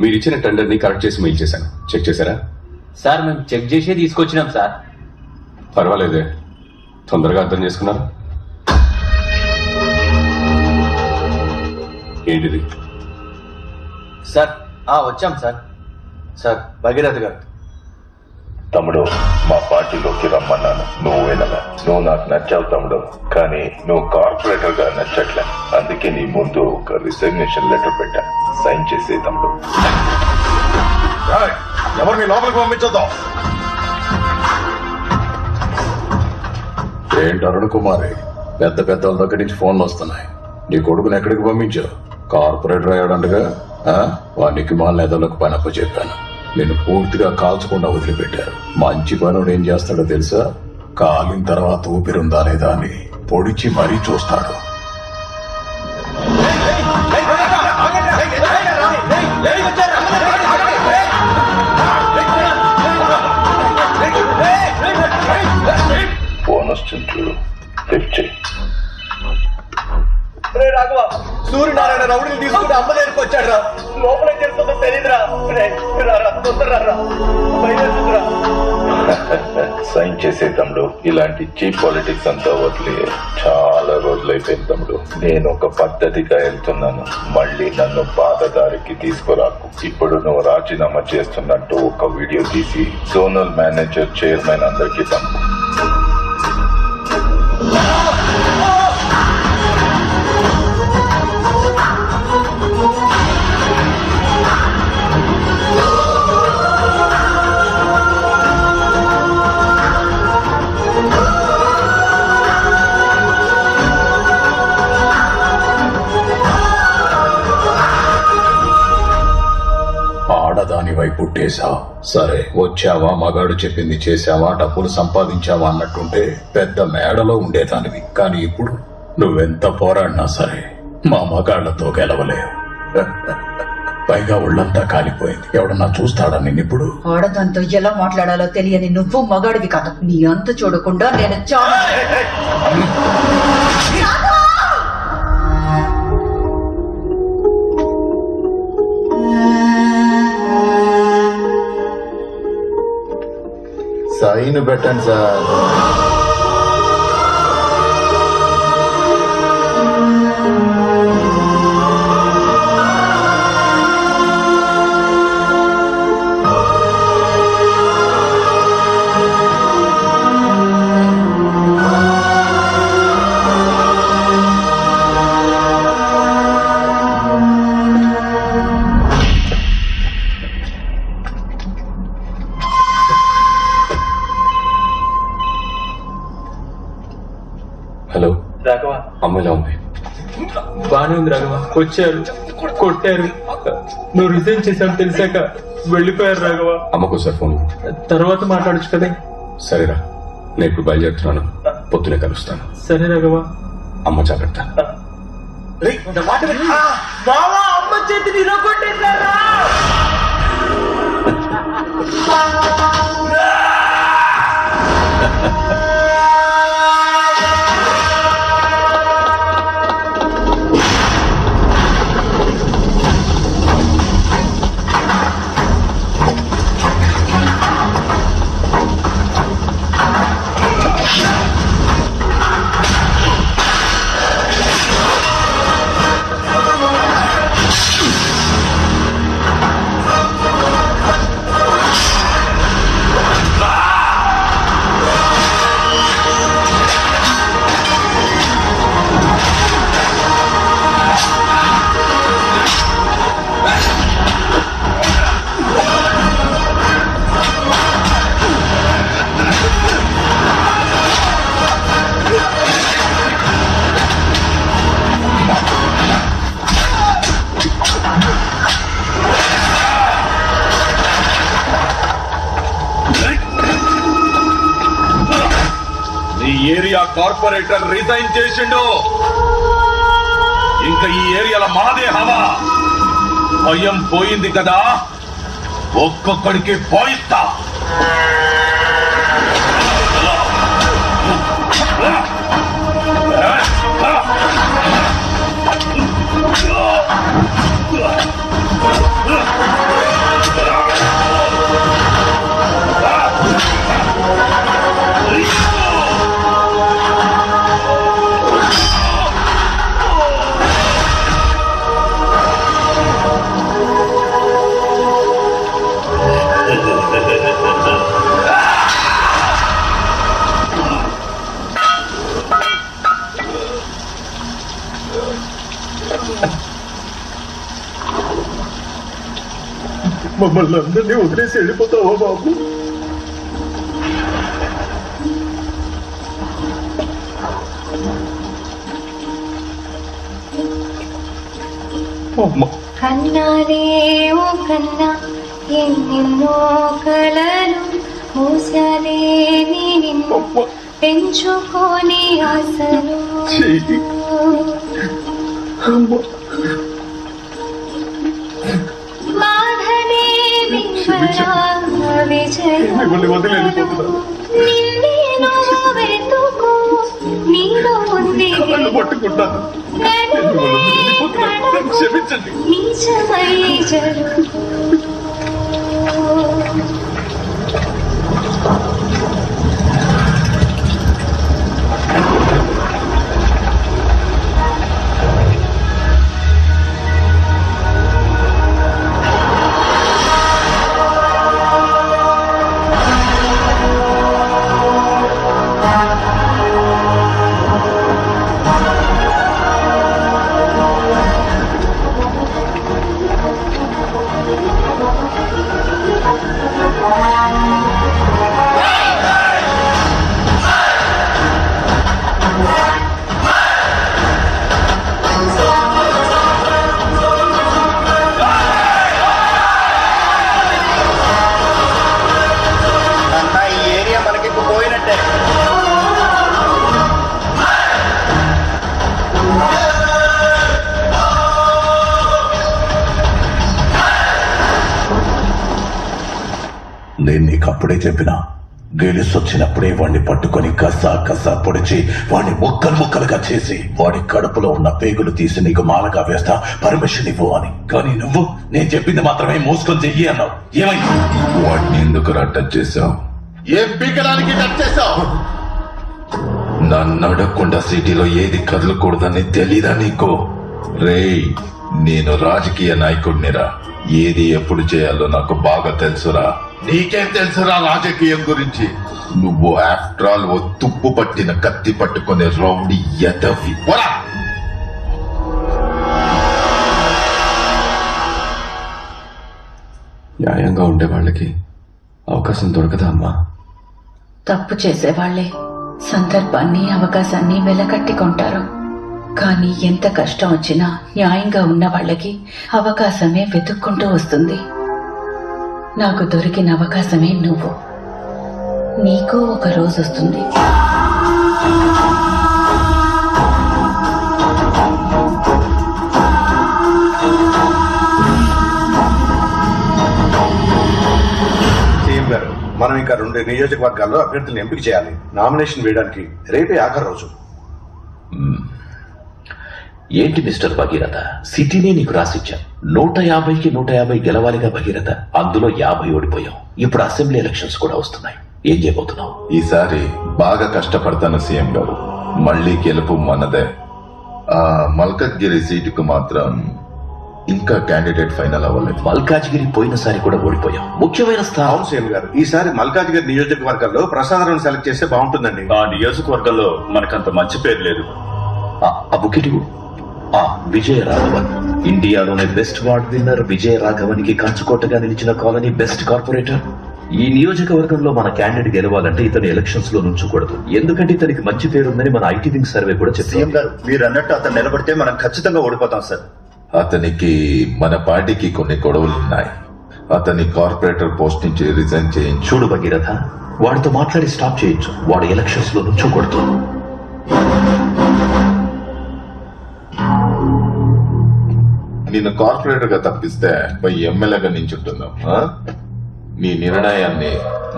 మీరు ఇచ్చిన టెండర్ ని కరెక్ట్ చేసి మెయిల్ చేశాను. చెక్ చేశారా? సార్ మేము చెక్ చేసే తీసుకొచ్చినాం సార్. పర్వాలేదే, తొందరగా అర్థం చేసుకున్నారు. ఏంటిది సార్? వచ్చాం సార్. సార్ భగీరథ గారు. తమ్ముడు, మా పార్టీలోకి రమ్మన్నాను, నువ్వు వినలా. నువ్వు నాకు నచ్చావు తమ్ముడు, కానీ నువ్వు కార్పొరేటర్ గా నచ్చట్లే. అందుకే నీ ముందు ఒక రిసిగ్నేషన్ లెటర్ పెట్టా, సైన్ చేసే తమ్ముడు. ఎవరిని లోపలికి పంపించొద్దాం. ఏంటి అరుణ్ కుమారి, పెద్ద పెద్ద వాళ్ళ దగ్గర నుంచి ఫోన్లు వస్తున్నాయి. నీ కొడుకుని ఎక్కడికి పంపించావు? కార్పొరేటర్ అయ్యాడంటగా. వాడికి మా నేతలకు పని అప్ప చెప్పాను. నేను పూర్తిగా కాల్చకుండా వదిలిపెట్టారు. మంచి పనుడు ఏం చేస్తాడో తెలుసా? కాలిన తర్వాత ఊపిరుందా లేదా అని పొడిచి మరీ చూస్తాడు. ఫోన్ వస్తుంది చూడు, లిఫ్ట్ చెయ్యి. రాఘవ, సూర్యనారాయణ రౌడీని తీసుకుంటే అమ్మ దగ్గరికి వచ్చాడు రా. లోపల చేస్తుందో తెలియదురా. సైన్ చేసే తమ్ముడు. ఇలాంటి చీప్ పాలిటిక్స్ అంతా వదిలే చాలా రోజులైపోయింది తమ్ముడు. నేను ఒక పద్ధతిగా వెళ్తున్నాను, మళ్ళీ నన్ను బాధదారికి తీసుకురాకు. ఇప్పుడు నువ్వు రాజీనామా చేస్తున్నట్టు ఒక వీడియో తీసి జోనల్ మేనేజర్, చైర్మన్ అందరికీ పంపు. ఆడదానివై పుట్టేశావు. సరే, వచ్చావా, మగాడు చెప్పింది చేశావా, డబ్బులు సంపాదించావా అన్నట్టుంటే పెద్ద మేడలో ఉండేదానివి. కానీ ఇప్పుడు నువ్వెంత పోరాడినా సరే మా మగాళ్లతో గెలవలేవు. పైగా ఒళ్ళంతా కాలిపోయింది. ఎవడన్నా చూస్తాడా నిన్నిప్పుడు? ఆడదాంతో ఎలా మాట్లాడాలో తెలియని నువ్వు మగాడివి కాదు. నీ అంత చూడకుండా నేను చాలా సైన్ పెట్టండి సార్. హలో రాఘవ. అమ్మాయిలా ఉంది? బానే ఉంది రాఘవ. వచ్చారు, కొట్టారు, నువ్వు రిజైన్ చేశాను తెలిసాక వెళ్ళిపోయారు రాఘవ. అమ్మకు సార్ ఫోన్. తర్వాత మాట్లాడచ్చు కదా. సరేరా, నేను ఇప్పుడు బయలుదేరుతున్నాను, పొద్దునే కలుస్తాను. సరే రాఘవ. అమ్మ జాగ్రత్త. అమ్మ చేతిని ఇరగొట్టేశారా? ఏరియా కార్పొరేటర్ రిజైన్ చేసిండు. ఇంకా ఈ ఏరియాలో మనదే హవా. భయం పోయింది కదా, ఒక్కొక్కడికి పోయిస్తా. మమ్మల్ని అందరినీ వదిలేసి వెళ్ళిపోతావా బాబు? కన్నారే ఓ కన్నా ఎన్నెన్నో కలలు మూసాలే నిన్ను పెంచుకొని ఆశలు బాధనే నిన్నేను వెతుకు నీలో ఉంది నీచమై జరుగు నేను నీకు అప్పుడే చెప్పినా, గెలిసొచ్చినప్పుడే వాడిని పట్టుకొని కసా పొడిచి వాడిని ముక్కలు ముక్కలుగా చేసి వాడి కడుపులో ఉన్న పేగులు తీసి నీకు మాలగా వేస్తా, పర్మిషన్ ఇవ్వు అని. కానీ నువ్వు నేను చెప్పింది మాత్రమే మోసుకొని చెయ్యి అన్నావు. ఏమైంది? వాడిని ఎందుకు టచ్ చేశావు? ఏం పీకడానికి టచ్ చేశావు? నన్ను అడగకుండా సిటీలో ఏది కదలకూడదని తెలీదా నీకు? రేయ్, నేను రాజకీయ నాయకుడినిరా. ఏది ఎప్పుడు చేయాలో నాకు బాగా తెలుసురా. నీకేం తెలుసురా రాజకీయం గురించి? నువ్వు ఆఫ్టర్ ఆల్ ఓ తుప్పు పట్టిన కత్తి పట్టుకునే రౌడీ ఎదవి. న్యాయంగా ఉండే వాళ్ళకి అవకాశం దొరకదా అమ్మా? తప్పు చేసేవాళ్లే సందర్భాన్ని అవకాశాన్ని వెలకట్టి కొంటారు. కానీ ఎంత కష్టం వచ్చినా న్యాయంగా ఉన్న వాళ్ళకి అవకాశమే వెతుక్కుంటూ వస్తుంది. నాకు దొరికిన అవకాశమే నువ్వు. నీకు ఒక రోజు వస్తుంది. సీఎం గారు, మనం ఇంకా 2 నియోజకవర్గాల్లో అభ్యర్థులను ఎంపిక చేయాలి. నామినేషన్ వేయడానికి రేపే ఆఖరి రోజు. ఏంటి మిస్టర్ భగీరథ, సిటీనే నీకు రాసిచ్చా. 150కి 150 గెలవాలిగా భగీరథ. అందులో 50 ఓడిపోయాం. ఇప్పుడు అసెంబ్లీ ఎలక్షన్స్ కూడా వస్తున్నాయి. ఏం చేయబోతున్నావు? ఈసారి బాగా కష్టపడతాను సీఎం గారు. మళ్లీ గెలుపు మనదే. మల్కజ్గిరి సీటుకు మాత్రం ఇంకా క్యాండిడేట్ ఫైనల్ అవ్వలేదు. మల్కాజ్గిరి పోయినసారి కూడా ఓడిపోయాం. ముఖ్యమైన స్థానం. అవును సీఎం గారు, ఈసారి మల్కాజ్గిరి నియోజకవర్గాల్లో ప్రసాదరావును సెలెక్ట్ చేస్తే బాగుంటుందండి. ఆ నియోజకవర్గంలో మనకంత మంచి పేరు లేదు. విజయ రాఘవన్, ఇండియాలోనే best ward winner Vijaya Raghavan కి కంచుకోటగా నిలిచిన కాలనీ బెస్ట్ కార్పొరేటర్. ఈ నియోజకవర్గంలో మన క్యాండిడేట్ గెలవాలంటే ఇతను ఎలక్షన్స్ లో నుంచకూడదు. ఎందుకంటే ఇతనికి మంచి పేరుందని మన ఐటీ వింగ్ సర్వే కూడా చెప్పింది. సీఎం గారు, మీరు అన్నట్టు అతను నిలబడితే మనం ఖచ్చితంగా ఓడిపోతాం సార్. అతనికి మన పార్టీకి కొన్ని గొడవలున్నాయి. అతని కార్పొరేటర్ పోస్ట్ నుంచి రిజైన్ చేయించు. చూడు భగీరథ, వాడితో మాట్లాడి స్టాప్ చేయొచ్చు. వాడు ఎలక్షన్స్ లో నుంచోకూడదు. నిన్ను కార్పొరేటర్ గా తప్పిస్తే పోయి ఎమ్మెల్యేగా నించుంటున్నాం. నీ నిర్ణయాన్ని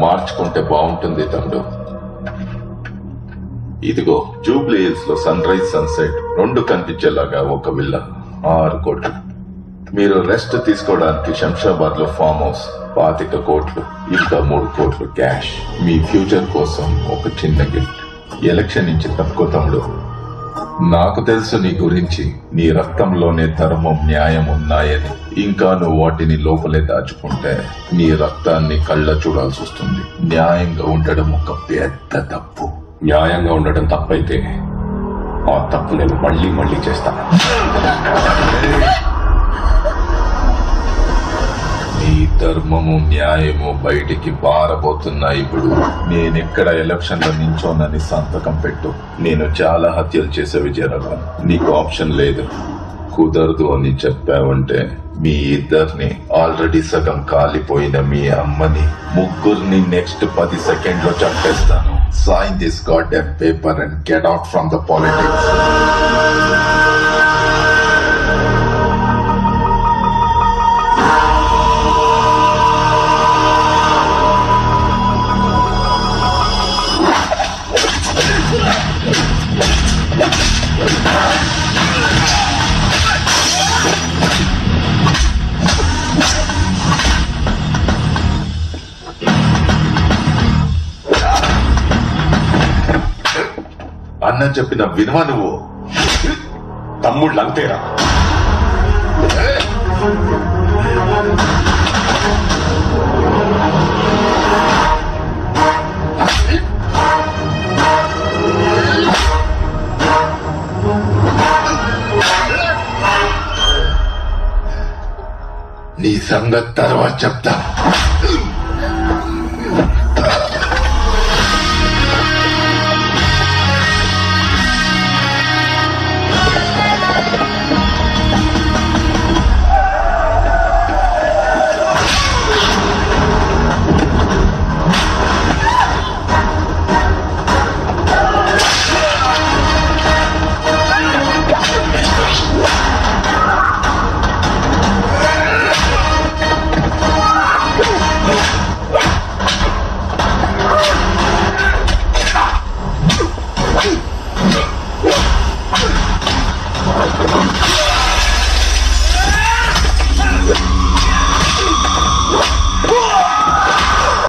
మార్చుకుంటే బాగుంటుంది తమ్ముడు. ఇదిగో జూబ్లీ హిల్స్ లో సన్ రైజ్ సన్సెట్ 2 కనిపించేలాగా ఒక విల్లా, 6 కోట్లు. మీరు రెస్ట్ తీసుకోవడానికి శంషాబాద్ లో ఫామ్ హౌస్ 25 కోట్లు, ఇంకా 3 కోట్లు క్యాష్. మీ ఫ్యూచర్ కోసం ఒక చిన్న గిఫ్ట్. ఎలక్షన్ నుంచి తప్పుకో తమ్ముడు. నాకు తెలుసు నీ గురించి. నీ రక్తంలోనే ధర్మం, న్యాయం ఉన్నాయని. ఇంకా నువ్వు వాటిని లోపలే దాచుకుంటే నీ రక్తాన్ని కళ్ళ చూడాల్సి వస్తుంది. న్యాయంగా ఉండడం ఒక పెద్ద తప్పు. న్యాయంగా ఉండటం తప్పైతే ఆ తప్పు నేను మళ్ళీ మళ్ళీ చేస్తాను. నీ ధర్మము న్యాయము బయటికి పారబోతున్నాయి. ఇప్పుడు నేనెక్కడ ఎలక్షన్ లో నించోనని సంతకం పెట్టు. నేను చాలా హత్యలు చేసే విజయరాఘవన్, నీకు ఆప్షన్ లేదు. కుదరదు అని చెప్పావంటే మీ ఇద్దరిని, ఆల్రెడీ సగం కాలిపోయిన మీ అమ్మని, ముగ్గురిని నెక్స్ట్ 10 సెకండ్లో చంపేస్తాను. Sign this goddamn paper and get out from the politics. అన్న చెప్పిన వినవా నువ్వు? తమ్ముళ్ళు అంతేరా. నీ సంగతి తర్వాత చెప్తా.